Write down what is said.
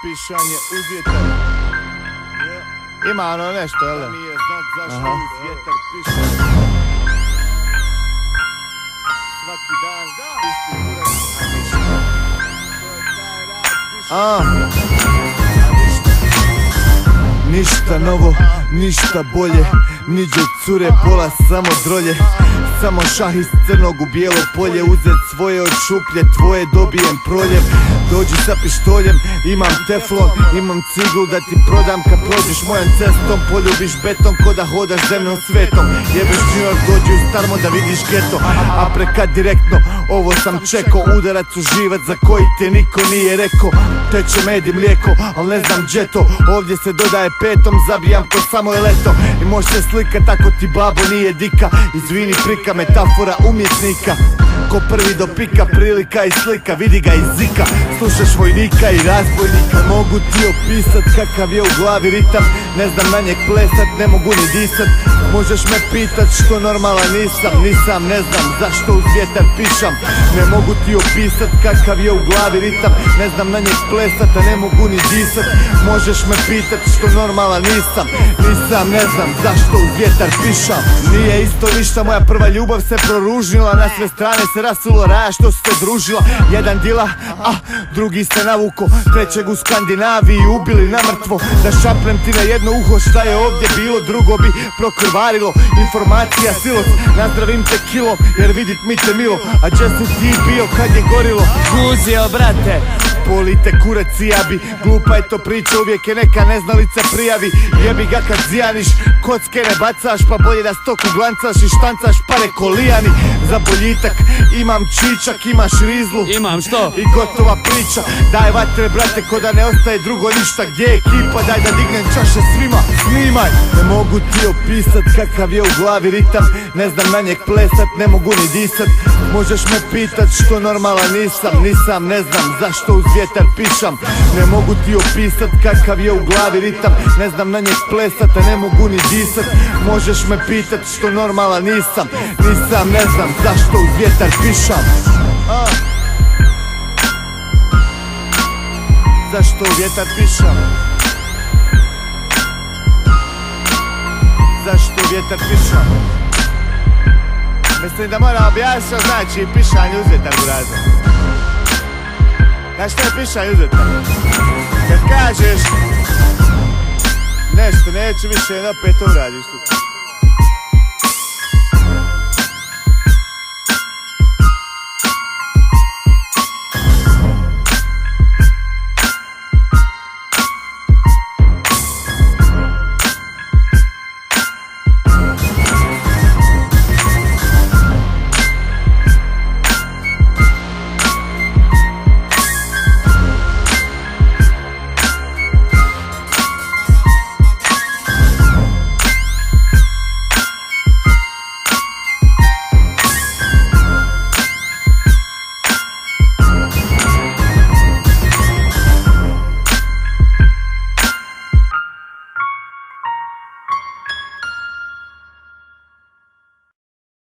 Pišanje uz vjetar. Ima ono nešto, jel? Mi je znat zašto uz vjetar pišem. Svaki dan isti uraz. Ništa novo, ništa bolje. Niđe cure pola, samo drolje. Samo šah iz crnog u bijelo polje. Uzet svoje od šuplje, tvoje dobijem proljev. Dođi sa pištoljem, imam teflon. Imam ciglu da ti prodam kad prođeš mojom cestom. Poljubiš beton ko da hodaš zemljom svetom. Jebeš New York, dođi u Starmo da vidiš geto. A preka direktno, ovo sam čeko. Udarac u živac za koji te niko nije reko. Teče med i mlijeko, al ne znam gdje to. Ovdje se dodaje petom, zabijam ko samo je leto. I može se slikat ako ti babo nije dika. Izvini prika, metafora umjetnika. Ko prvi do pika, prilika i slika. Vidi ga iz zika, slušaš vojnika i razbojnika. Mogu ti opisat kakav je u glavi ritam. Ne znam na njeg plesat, ne mogu ni disat. Možeš me pitat što normalan nisam, ne znam zašto uz vjetar pišam. Ne mogu ti opisat kakav je u glavi ritam. Ne znam na njeg plesat, a ne mogu ni disat. Možeš me pitat što normalan nisam, ne znam zašto uz vjetar pišam. Nije isto ništa, moja prva ljubav se proružila. Na sve strane se rasulo raja što su se družila. Jedan dila, drugi se navuko. Trećeg u Skandinaviji ubili na mrtvo. Da šapnem ti na jedno uho šta je ovdje bilo. Drugo bi prokrvarilo, informacija silos. Nazdravim te kilom jer vidit mi te milo. A gdje si ti bio kad je gorilo? Kuzio brate, polite kurac i jabi. Glupa je to priča, uvijek je neka neznalica prijavi. Jebi ga kad zijaniš, kocke ne bacaš. Pa bolje da stoku glancaš i štancaš pare ko lijani. Za boljitak imam čičak, imaš rizlu. Imam što? I gotova priča. Daj vatre brate ko da ne ostaje drugo ništa. Gdje je ekipa, daj da dignem čaše svima. Snimaj. Ne mogu ti opisat kakav je u glavi ritam. Ne znam na njeg plesat, ne mogu ni disat. Možeš me pitat što normalan nisam, ne znam zašto uz vjetar pišam. Ne mogu ti opisat kakav je u glavi ritam. Ne znam na njeg plesat, a ne mogu ni disat. Možeš me pitat što normalan nisam, ne znam zašto uz vjetar pišam. Zašto u vjetar pišam? Zašto u vjetar pišam? Mislim da moram objasniti znači pišanje uz vjetar, brazo. Znaš što je pišanje uz vjetar? Kad kažeš nešto neću više, opet to uradiš.